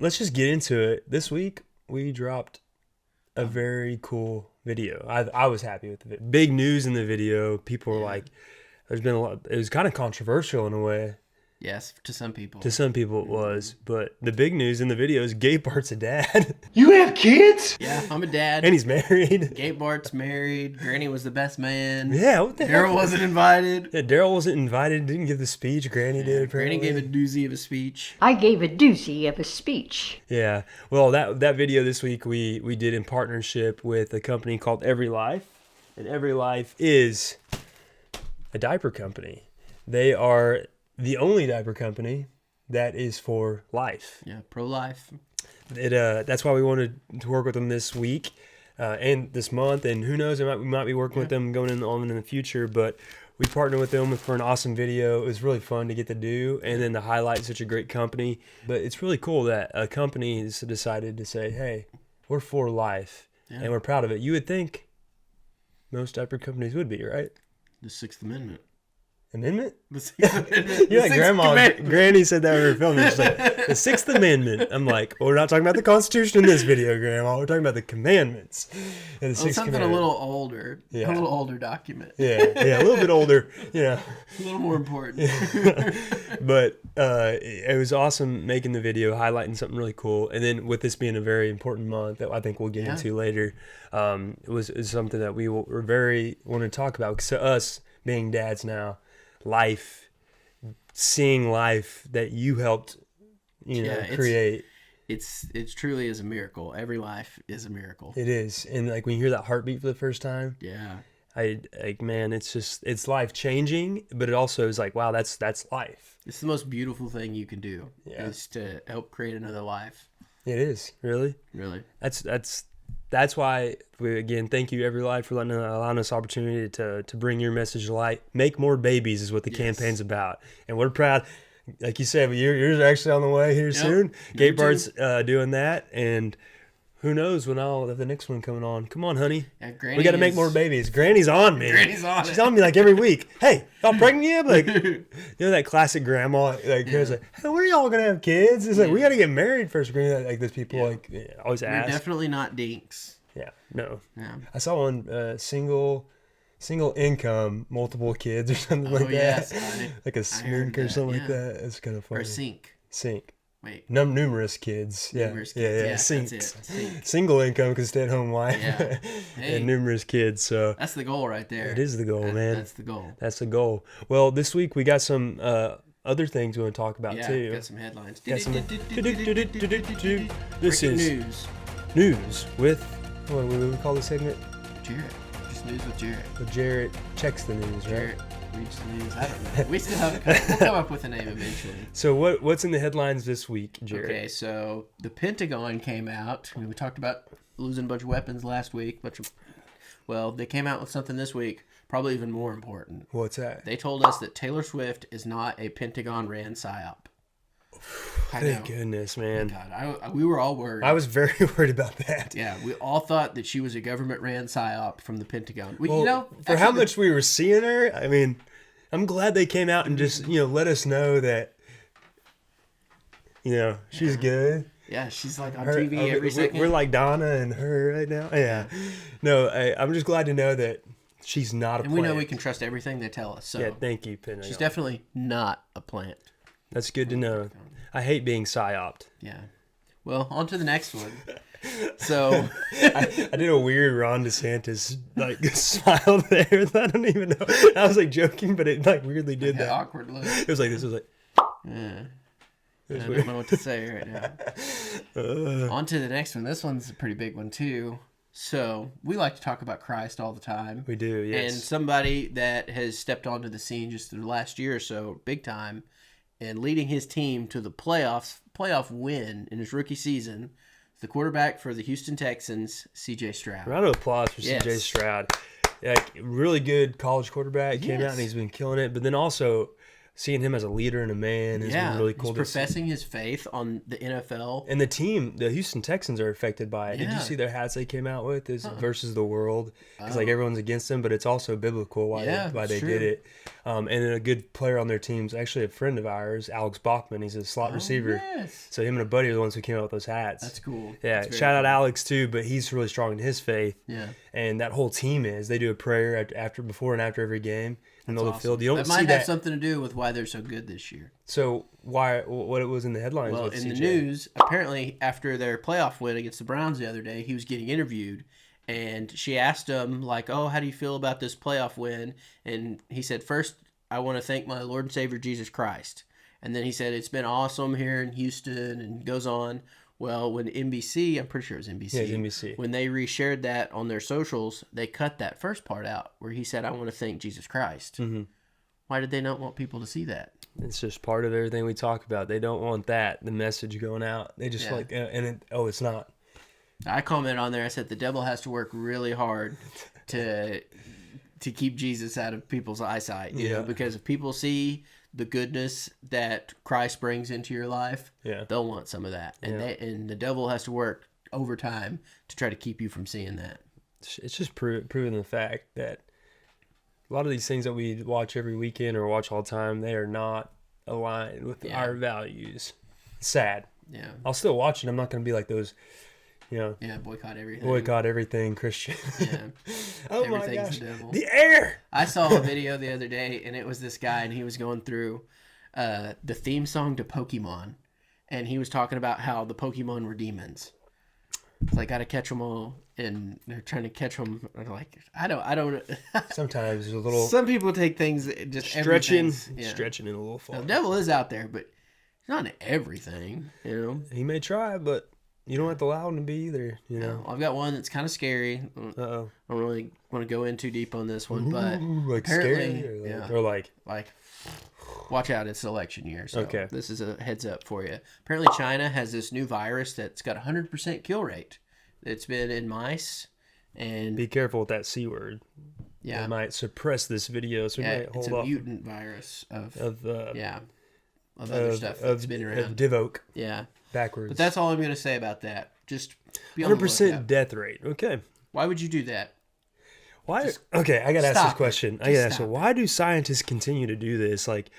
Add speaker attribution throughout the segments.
Speaker 1: let's just get into it. This week we dropped a very cool video. I was happy with it. Big news in the video. People were like, there's been a lot. It was kind of controversial in a way.
Speaker 2: Yes, to some people.
Speaker 1: To some people it was. But the big news in the video is Gabe Bart's a dad.
Speaker 3: You have kids?
Speaker 2: Yeah, I'm a dad.
Speaker 1: And he's married.
Speaker 2: Gabe Bart's married. Granny was the best man.
Speaker 1: Yeah, what the hell?
Speaker 2: Daryl wasn't invited.
Speaker 1: Yeah, Daryl wasn't invited. Didn't give the speech. Granny did, apparently.
Speaker 2: Granny gave a doozy of a speech.
Speaker 4: I gave a doozy of a speech.
Speaker 1: Yeah. Well, that video this week we did in partnership with a company called Every Life. And Every Life is a diaper company. They are the only diaper company that is for life.
Speaker 2: Yeah, pro-life.
Speaker 1: That's why we wanted to work with them this week and this month. And who knows, we might be working with them going on in the future. But we partnered with them for an awesome video. It was really fun to get to do. And then to highlight such a great company. But it's really cool that a company has decided to say, hey, we're for life. Yeah. And we're proud of it. You would think most diaper companies would be, right?
Speaker 2: The Sixth Amendment.
Speaker 1: Amendment?
Speaker 2: The Sixth Amendment.
Speaker 1: You're like Granny said that when we were filming. She's like, the Sixth Amendment. I'm like, well, we're not talking about the Constitution in this video, Grandma. We're talking about the commandments. And the Sixth
Speaker 2: something
Speaker 1: Commandment.
Speaker 2: a little older. Yeah. A little older document.
Speaker 1: Yeah, a little bit older.
Speaker 2: A little more important.
Speaker 1: But it was awesome making the video, highlighting something really cool. And then with this being a very important month that I think we'll get into later, it was something that we were very want to talk about. Because us being dads now, seeing life that you helped, create.
Speaker 2: It's truly is a miracle. Every life is a miracle.
Speaker 1: It is. And like when you hear that heartbeat for the first time, it's life changing, but it also is like, wow, that's life.
Speaker 2: It's the most beautiful thing you can do is to help create another life.
Speaker 1: It is. Really? That's why we, again, thank you Every Life for allowing us opportunity to bring your message to light. Make more babies is what the campaign's about. And we're proud. Like you said, yours are actually on the way here soon. Gabe Bart's doing that. And who knows when I'll have the next one coming on. Come on, honey.
Speaker 2: Yeah,
Speaker 1: we got to make more babies. Granny's on me. She's on me like every week. Hey, y'all pregnant yet? Like, that classic grandma. Like, hey, when are y'all going to have kids? It's like, we got to get married first. Like, those people always ask.
Speaker 2: We're definitely not dinks.
Speaker 1: Yeah, no.
Speaker 2: Yeah.
Speaker 1: I saw one single income, multiple kids or something like that. Like a smink or something like that. It's kind of funny.
Speaker 2: Or sink. Wait.
Speaker 1: Numerous kids.
Speaker 2: Numerous
Speaker 1: kids. Yeah. Sink. Single income because stay-at-home wife.
Speaker 2: Yeah. Hey,
Speaker 1: and numerous kids. So
Speaker 2: that's the goal right there.
Speaker 1: It is the goal, man.
Speaker 2: That's the goal.
Speaker 1: That's the goal. Well, this week we got some other things we want to talk about too.
Speaker 2: Yeah, got some headlines.
Speaker 1: This
Speaker 2: is
Speaker 1: news with, what do we call this segment?
Speaker 2: Jarrett. Just news with Jarrett.
Speaker 1: Well, Jarrett checks the news, right?
Speaker 2: Jarrett reads the news. I don't know. We still haven't we'll come up with a name eventually.
Speaker 1: So what's in the headlines this week, Jarrett?
Speaker 2: Okay, so the Pentagon came out. We talked about losing a bunch of weapons last week. Well, they came out with something this week, probably even more important.
Speaker 1: What's that?
Speaker 2: They told us that Taylor Swift is not a Pentagon-ran psyop.
Speaker 1: Thank goodness, man.
Speaker 2: God, we were all worried.
Speaker 1: I was very worried about that.
Speaker 2: Yeah, we all thought that she was a government-ran psyop from the Pentagon.
Speaker 1: For how much we were seeing her, I mean, I'm glad they came out and just, let us know that, she's good.
Speaker 2: Yeah, she's like on TV every second.
Speaker 1: We're like Donna and her right now. Yeah. No, I'm just glad to know that she's not a plant.
Speaker 2: And we know we can trust everything they tell us. So
Speaker 1: yeah, thank you, Pentagon.
Speaker 2: She's definitely not a plant.
Speaker 1: That's good to know. I hate being psyoped.
Speaker 2: Yeah. Well, on to the next one. So
Speaker 1: I did a weird Ron DeSantis smile there. I don't even know. I was joking, but it weirdly did that.
Speaker 2: Awkward look.
Speaker 1: It was like this. It was like.
Speaker 2: Yeah. I don't know what to say right now. On to the next one. This one's a pretty big one too. So we like to talk about Christ all the time.
Speaker 1: We do, yes.
Speaker 2: And somebody that has stepped onto the scene just the last year or so, big time, and leading his team to the playoff win in his rookie season, the quarterback for the Houston Texans, C.J. Stroud.
Speaker 1: Round of applause for C.J. Stroud. Really good college quarterback. Came out and he's been killing it. But then also seeing him as a leader and a man has been really cool
Speaker 2: he's
Speaker 1: to see.
Speaker 2: professing his faith on the NFL.
Speaker 1: And the team, the Houston Texans, are affected by it. Did
Speaker 2: Yeah.
Speaker 1: you see their hats they came out with? Is versus the world, because like everyone's against them, but it's also biblical why they did it. And then a good player on their team's actually a friend of ours, Alex Bachman. He's a slot receiver.
Speaker 2: Yes.
Speaker 1: So him and a buddy are the ones who came out with those hats.
Speaker 2: That's cool.
Speaker 1: Yeah,
Speaker 2: That's
Speaker 1: shout out
Speaker 2: very cool.
Speaker 1: Alex too, but he's really strong in his faith.
Speaker 2: Yeah.
Speaker 1: And that whole team they do a prayer before and after every game in the middle of the field. You don't
Speaker 2: that
Speaker 1: see
Speaker 2: might
Speaker 1: that.
Speaker 2: have something to do with why they're so good this year.
Speaker 1: So what it was in the headlines?
Speaker 2: Well,
Speaker 1: with
Speaker 2: in the
Speaker 1: CJ?
Speaker 2: news, apparently after their playoff win against the Browns the other day, he was getting interviewed, and she asked him like, "Oh, how do you feel about this playoff win?" And he said, "First, I want to thank my Lord and Savior Jesus Christ." And then he said, "It's been awesome here in Houston," and goes on. Well, when NBC, I'm pretty sure it was NBC.
Speaker 1: Yeah, it's NBC.
Speaker 2: When they reshared that on their socials, they cut that first part out where he said, "I want to thank Jesus Christ."
Speaker 1: Mm-hmm.
Speaker 2: Why did they not want people to see that?
Speaker 1: It's just part of everything we talk about. They don't want the message going out. They just it's not.
Speaker 2: I commented on there. I said the devil has to work really hard to keep Jesus out of people's eyesight. You know, because if people see the goodness that Christ brings into your life, they'll want some of that, and the devil has to work overtime to try to keep you from seeing that.
Speaker 1: It's just proving the fact that a lot of these things that we watch every weekend or watch all the time, they are not aligned with our values. It's sad.
Speaker 2: Yeah.
Speaker 1: I'll still watch it. I'm not going to be like those,
Speaker 2: Boycott everything.
Speaker 1: boycott everything Christian.
Speaker 2: Yeah.
Speaker 1: Oh my
Speaker 2: Everything's
Speaker 1: gosh.
Speaker 2: the devil.
Speaker 1: The air.
Speaker 2: I saw a video the other day, and it was this guy, and he was going through the theme song to Pokemon, and he was talking about how the Pokemon were demons. They got to catch them all, and they're trying to catch them. Like I don't.
Speaker 1: Sometimes there's a little
Speaker 2: Some people take things just
Speaker 1: stretching
Speaker 2: everything's-
Speaker 1: in a little far.
Speaker 2: The devil is out there, but he's not in everything. You know.
Speaker 1: He may try, but you don't have to allow him to be either. You know.
Speaker 2: I've got one that's kind of scary.
Speaker 1: Uh-oh.
Speaker 2: I don't really want to go in too deep on this one, but
Speaker 1: Like
Speaker 2: apparently,
Speaker 1: scary, or like
Speaker 2: watch out, it's election year. So
Speaker 1: Okay.
Speaker 2: this is a heads up for you. Apparently, China has this new virus that's got 100% kill rate. It's been in mice, and
Speaker 1: be careful with that C word.
Speaker 2: yeah,
Speaker 1: It might suppress this video, so we might
Speaker 2: it's
Speaker 1: hold
Speaker 2: a
Speaker 1: off
Speaker 2: mutant virus of other
Speaker 1: of
Speaker 2: stuff
Speaker 1: of,
Speaker 2: that's been
Speaker 1: of
Speaker 2: around.
Speaker 1: Divoke
Speaker 2: Yeah,
Speaker 1: backwards.
Speaker 2: but that's all I'm going to say about that. Just be on the
Speaker 1: 100%
Speaker 2: lookout.
Speaker 1: death rate. Okay.
Speaker 2: Why would you do that?
Speaker 1: Why? Okay, I gotta ask
Speaker 2: stop
Speaker 1: this
Speaker 2: it.
Speaker 1: question. I
Speaker 2: Just
Speaker 1: gotta ask.
Speaker 2: stop it.
Speaker 1: Why do scientists continue to do this? Like,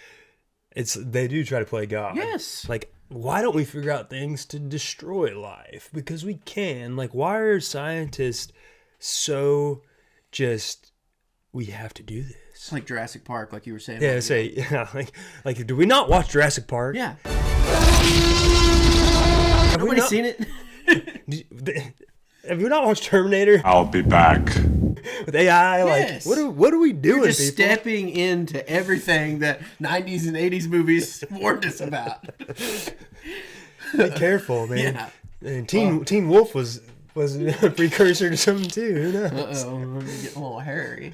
Speaker 1: they do try to play God.
Speaker 2: Yes.
Speaker 1: Like, why don't we figure out things to destroy life? Because we can. Like, why are scientists so just? We have to do this.
Speaker 2: It's like Jurassic Park, like you were saying.
Speaker 1: Yeah, like, do we not watch Jurassic Park?
Speaker 2: Yeah.
Speaker 1: Have we
Speaker 2: Nobody's
Speaker 1: not-
Speaker 2: seen it.
Speaker 1: Have you not watched Terminator
Speaker 3: I'll be back.
Speaker 1: with AI?
Speaker 2: Yes.
Speaker 1: Like, what are we doing,
Speaker 2: We're just
Speaker 1: people?
Speaker 2: stepping into everything that 90s and 80s movies warned us about.
Speaker 1: Be careful, man.
Speaker 2: Yeah.
Speaker 1: And Teen Wolf was a precursor to something too. Who knows?
Speaker 2: Uh-oh, we're getting a little hairy.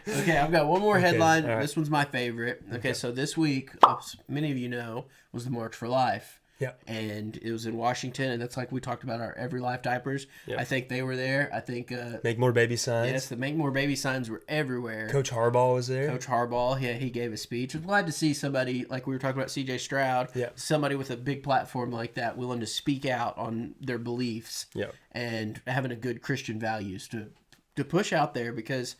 Speaker 2: Okay, I've got one more headline.
Speaker 1: all right.
Speaker 2: This one's my favorite. Okay, so this week, as many of you know, was the March for Life.
Speaker 1: Yeah.
Speaker 2: And it was in Washington, and that's like we talked about our Every Life diapers.
Speaker 1: Yeah.
Speaker 2: I think they were there. I think,
Speaker 1: Make more baby signs.
Speaker 2: yes, the Make More Baby signs were everywhere.
Speaker 1: Coach Harbaugh was there.
Speaker 2: Coach Harbaugh, yeah, he gave a speech. I'm glad to see somebody, like we were talking about CJ Stroud,
Speaker 1: Yeah.
Speaker 2: somebody with a big platform like that willing to speak out on their beliefs
Speaker 1: Yeah.
Speaker 2: and having a good Christian values to push out there, because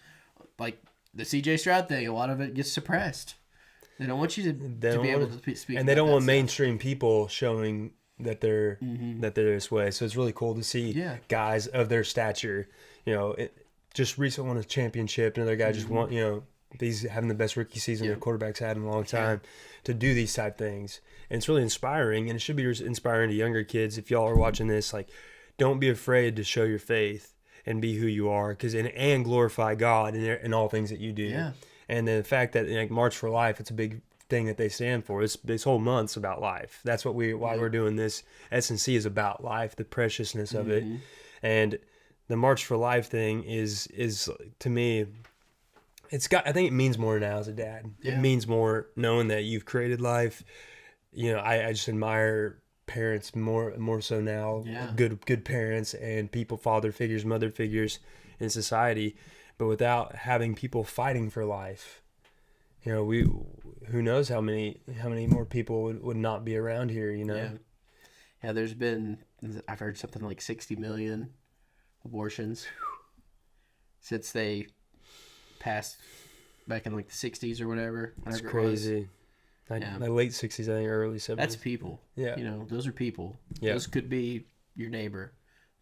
Speaker 2: like the CJ Stroud thing, a lot of it gets suppressed. They don't want you to be able to speak.
Speaker 1: and they
Speaker 2: about
Speaker 1: don't
Speaker 2: that
Speaker 1: want
Speaker 2: stuff.
Speaker 1: mainstream people showing that they're this way. So it's really cool to see
Speaker 2: Yeah.
Speaker 1: guys of their stature. You know, just recently won a championship. Another guy just won. You know, he's having the best rookie season their quarterback's had in a long time. To do these type things, and it's really inspiring. And it should be inspiring to younger kids. If y'all are watching this, like, don't be afraid to show your faith and be who you are, and glorify God in all things that you do.
Speaker 2: Yeah.
Speaker 1: And the fact that, like, March for Life, it's a big thing that they stand for. This whole month's about life. That's what why we're doing this. S&C is about life, the preciousness of it. And the March for Life thing is to me, I think it means more now as a dad.
Speaker 2: Yeah.
Speaker 1: It means more knowing that you've created life. You know, I just admire parents more so now.
Speaker 2: Yeah.
Speaker 1: Good parents and people, father figures, mother figures in society. But without having people fighting for life, You know, who knows how many more people would not be around here, you know?
Speaker 2: Yeah, I've heard something like 60 million abortions since they passed back in like the 60s or whatever.
Speaker 1: It's crazy. The late 60s, I think, early 70s.
Speaker 2: That's people.
Speaker 1: Yeah.
Speaker 2: You know, those are people.
Speaker 1: Yeah.
Speaker 2: Those could be your neighbor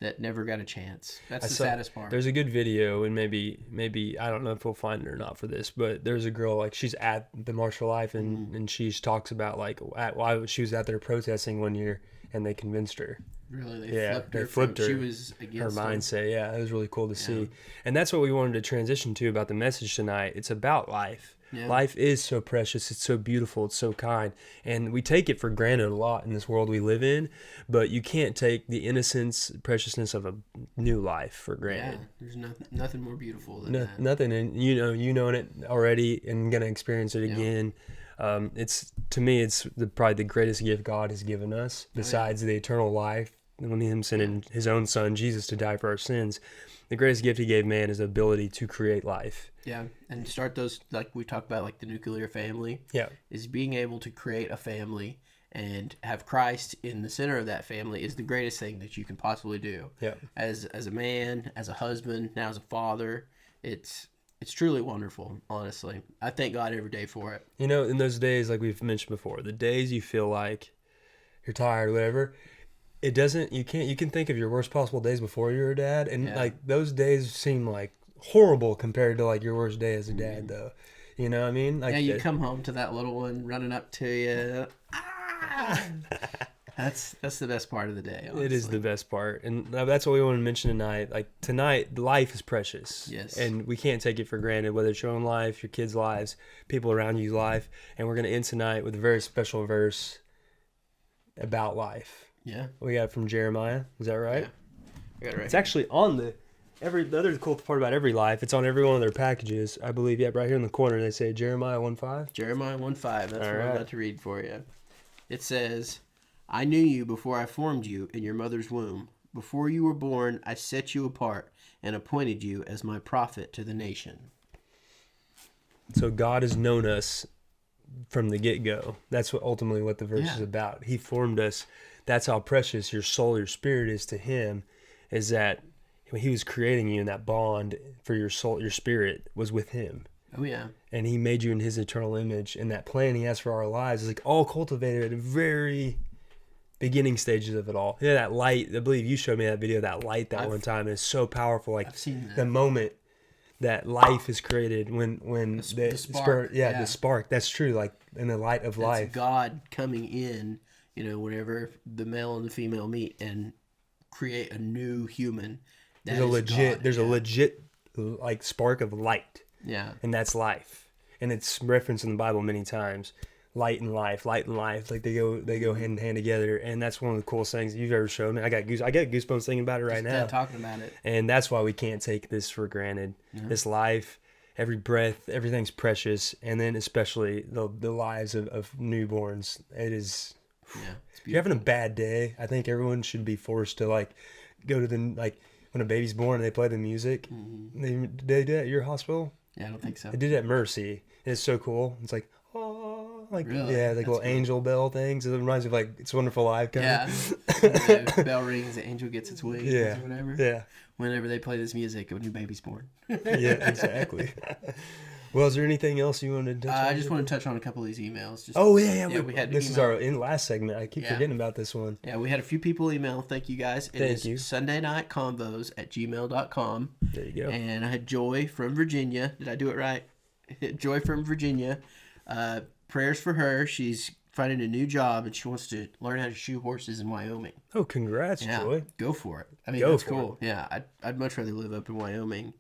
Speaker 2: that never got a chance. That's the saddest part.
Speaker 1: There's a good video, and maybe I don't know if we'll find it or not for this, but there's a girl, like, she's at the March for Life, and she talks about, like, why she was out there protesting one year, and they convinced her.
Speaker 2: Really?
Speaker 1: They flipped her.
Speaker 2: She was against
Speaker 1: her mindset. Yeah, it was really cool to see. And that's what we wanted to transition to about the message tonight. It's about life. Yeah. Life is so precious. It's so beautiful. It's so kind. And we take it for granted a lot in this world we live in, but you can't take the innocence, preciousness of a new life for granted.
Speaker 2: Yeah, there's nothing more beautiful than that.
Speaker 1: Nothing. And you know it already and going to experience it again. It's, to me, it's probably the greatest gift God has given us besides the eternal life. When Him sending His own Son, Jesus, to die for our sins, the greatest gift He gave man is the ability to create life.
Speaker 2: Yeah, and start those, like we talked about, like the nuclear family. Yeah. Is being able to create a family and have Christ in the center of that family is the greatest thing that you can possibly do. Yeah. As a man, as a husband, now as a father, it's truly wonderful, honestly. I thank God every day for it.
Speaker 1: You know, in those days, like we've mentioned before, the days you feel like you're tired or whatever, you can think of your worst possible days before you're a dad, and like those days seem like horrible compared to like your worst day as a dad, though. You know what I mean? Like,
Speaker 2: you come home to that little one running up to you. That's the best part of the day, honestly.
Speaker 1: It is the best part, and that's what we want to mention tonight. Like, tonight, life is precious. Yes. And we can't take it for granted, whether it's your own life, your kids' lives, people around you's life. And we're going to end tonight with a very special verse about life. Yeah. We got it from Jeremiah. Is that right? Yeah. I got it right. It's actually on the other cool part about Every Life. It's on every one of their packages, I believe. Yeah, right here in the corner they say Jeremiah 1:5.
Speaker 2: Jeremiah 1:5. That's what I'm about to read for you. It says, "I knew you before I formed you in your mother's womb. Before you were born, I set you apart and appointed you as my prophet to the nation."
Speaker 1: So God has known us from the get-go. That's ultimately what the verse is about. He formed us. That's how precious your soul, your spirit is to Him, is that when He was creating you, and that bond for your soul, your spirit was with Him.
Speaker 2: Oh, yeah.
Speaker 1: And He made you in His eternal image. And that plan He has for our lives is like all cultivated at the very beginning stages of it all. Yeah, that light. I believe you showed me that video, that light one time. It's so powerful. Like,
Speaker 2: I've seen that.
Speaker 1: The moment that life is created when the spark. The spark. That's true. Like in the light of life.
Speaker 2: God coming in, whenever the male and the female meet and create a new human.
Speaker 1: There's a legit like spark of light. Yeah. And that's life. And it's referenced in the Bible many times. Light and life. Like they go hand in hand together. And that's one of the coolest things you've ever shown me. I got goosebumps thinking about it right now.
Speaker 2: Talking about it.
Speaker 1: And that's why we can't take this for granted. Yeah. This life, every breath, everything's precious. And then especially the lives of newborns. It is. Yeah. If you're having a bad day, I think everyone should be forced to like go to when a baby's born and they play the music. Mm-hmm. They do that at your hospital?
Speaker 2: Yeah, I don't think so.
Speaker 1: They did it at Mercy. And it's so cool. It's like, oh, like,
Speaker 2: really?
Speaker 1: Yeah, like little angel bell things. It reminds me of like It's a Wonderful Life kind
Speaker 2: of. The bell rings, the angel gets its wings or whatever. Yeah. Whenever they play this music, a new baby's born.
Speaker 1: Yeah, exactly. Well, is there anything else you wanted to touch on?
Speaker 2: I just want to touch on a couple of these emails.
Speaker 1: We had this is our last segment. I keep forgetting about this one.
Speaker 2: Yeah, we had a few people email. Thank you, guys. It is sundaynightconvos@gmail.com.
Speaker 1: There you go.
Speaker 2: And I had Joy from Virginia. Did I do it right? Joy from Virginia. Prayers for her. She's finding a new job and she wants to learn how to shoe horses in Wyoming.
Speaker 1: Oh, congrats, Joy.
Speaker 2: Go for it. I mean, that's cool. Yeah, I'd much rather live up in Wyoming.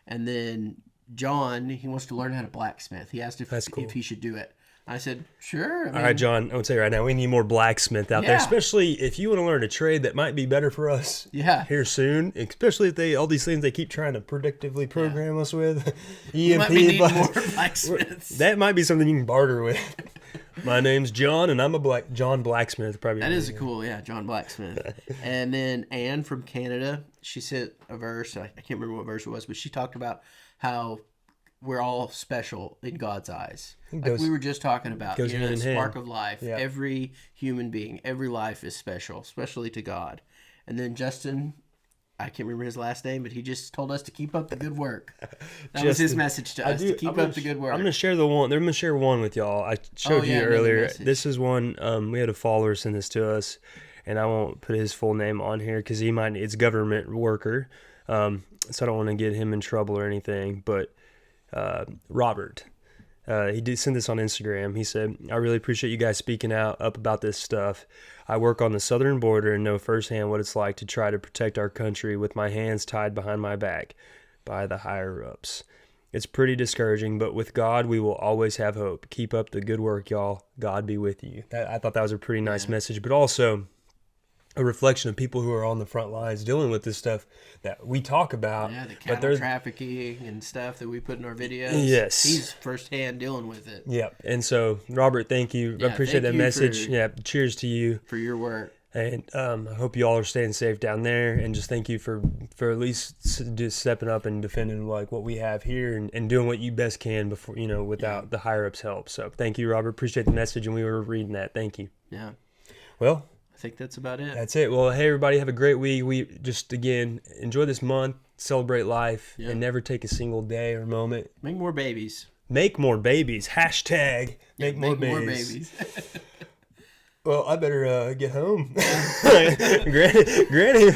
Speaker 2: And then John, he wants to learn how to blacksmith. He asked if he should do it. I said, sure.
Speaker 1: All right, John, I would say right now, we need more blacksmith out there, especially if you want to learn a trade that might be better for us here soon, especially if all these things they keep trying to predictively program us with.
Speaker 2: EMP, need more blacksmiths.
Speaker 1: That might be something you can barter with. My name's John, and I'm a John Blacksmith. Probably
Speaker 2: that is cool, John Blacksmith. And then Anne from Canada, she sent a verse. I can't remember what verse it was, but she talked about how we're all special in God's eyes. Like
Speaker 1: goes-
Speaker 2: we were just talking about,
Speaker 1: goes
Speaker 2: the
Speaker 1: hand in
Speaker 2: spark
Speaker 1: hand.
Speaker 2: of life.
Speaker 1: Yeah.
Speaker 2: Every human being, every life is special, especially to God. And then Justin, I can't remember his last name, but he just told us to keep up the good work. That was his
Speaker 1: Justin,
Speaker 2: message to us, to keep up the good work.
Speaker 1: I'm gonna share the one. I'm gonna share one with y'all. I showed you
Speaker 2: another
Speaker 1: earlier.
Speaker 2: message.
Speaker 1: This is one. We had a follower send this to us, and I won't put his full name on here because he might. It's government worker, so I don't want to get him in trouble or anything. But Robert. He did send this on Instagram. He said, I really appreciate you guys speaking up about this stuff. I work on the southern border and know firsthand what it's like to try to protect our country with my hands tied behind my back by the higher-ups. It's pretty discouraging, but with God, we will always have hope. Keep up the good work, y'all. God be with you. I thought that was a pretty nice message, but also a reflection of people who are on the front lines dealing with this stuff that we talk about.
Speaker 2: Yeah, the
Speaker 1: but
Speaker 2: cattle
Speaker 1: there's
Speaker 2: trafficking and stuff that we put in our videos.
Speaker 1: Yes.
Speaker 2: He's firsthand dealing with it.
Speaker 1: Yeah, and so Robert, thank you. I
Speaker 2: Yeah,
Speaker 1: appreciate
Speaker 2: thank
Speaker 1: that
Speaker 2: you
Speaker 1: message.
Speaker 2: for-
Speaker 1: Yeah, cheers to you.
Speaker 2: For your work.
Speaker 1: And I hope you all are staying safe down there. And just thank you for at least just stepping up and defending like what we have here and doing what you best can before without the higher ups' help. So thank you, Robert. Appreciate the message, and we were reading that. Thank you.
Speaker 2: Yeah.
Speaker 1: Well,
Speaker 2: I think that's about it.
Speaker 1: that's it. Well, hey everybody, have a great week. We just again enjoy this month, celebrate life,
Speaker 2: Yeah.
Speaker 1: and never take a single day or moment.
Speaker 2: Make more babies.
Speaker 1: Make more babies. Hashtag make more babies. Well, I better get home. Granny.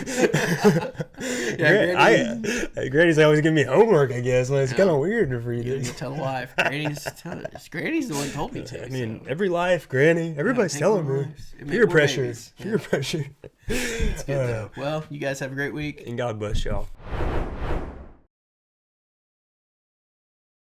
Speaker 1: Granny's always giving me homework, I guess. Like, it's kind of weird for you
Speaker 2: You
Speaker 1: to.
Speaker 2: tell the wife. Granny's the one who told me to.
Speaker 1: I mean,
Speaker 2: so.
Speaker 1: every life, Granny. Everybody's
Speaker 2: take
Speaker 1: telling
Speaker 2: more
Speaker 1: me.
Speaker 2: lives. Make
Speaker 1: Peer
Speaker 2: more
Speaker 1: pressure.
Speaker 2: babies.
Speaker 1: Peer pressure.
Speaker 2: It's good though. Well, you guys have a great week.
Speaker 1: And God bless y'all.